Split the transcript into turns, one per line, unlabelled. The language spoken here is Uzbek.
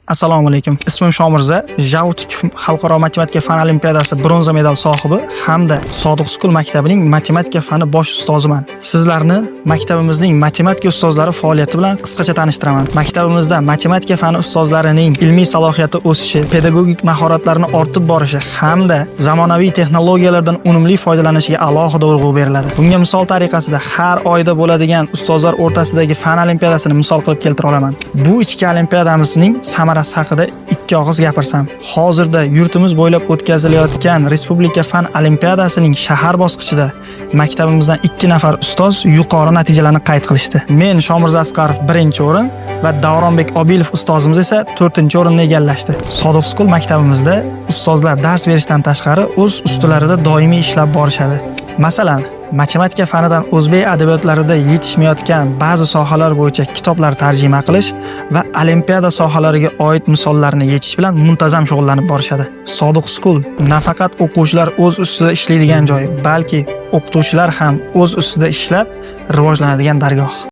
Assalomu alaykum. Ismim Shomirza. Jautik xalqaro matematika fan olimpiadasi bronza medal sohibi hamda Sodiq School maktabining matematika fani bosh ustoziman. Sizlarni maktabimizning matematika ustozlari faoliyati bilan qisqacha tanishtiraman. Maktabimizda matematika fani ustozlarining ilmiy salohiyati o'sishi, pedagogik mahoratlarini ortib borishi hamda zamonaviy texnologiyalardan unumli foydalanishiga alohida urg'u beriladi. Bunga misol tariqasida har oyda bo'ladigan ustozlar o'rtasidagi fan olimpiadasini misol qilib keltira olaman. Bu ichki olimpiadamizning samarasi haqida ikki og'iz gapirsam, hozirda yurtimiz bo'ylab o'tkazilayotgan Respublika fan olimpiadasining shahar bosqichida maktabimizdan 2 nafar ustoz yuqori natijalarni qayd qilishdi. Men Shomirza Asqarov 1-o'rin va Davronbek Obilov ustozimiz esa 4-o'rinni egallashdi. Sodiq School maktabimizda ustozlar dars berishdan tashqari o'z ustilarida doimiy ishlab borishadi. Masalan, matematika fanidan o'zbek adabiyotlarida yetishmayotgan ba'zi sohalar bo'yicha kitoblar tarjima qilish va olimpiada sohalariga oid misollarni yechish bilan muntazam shug'ullanib borishadi. Sodiq School nafaqat o'quvchilar o'z ustida ishlaydigan joy, balki o'qituvchilar ham o'z ustida ishlab rivojlanadigan dargoh.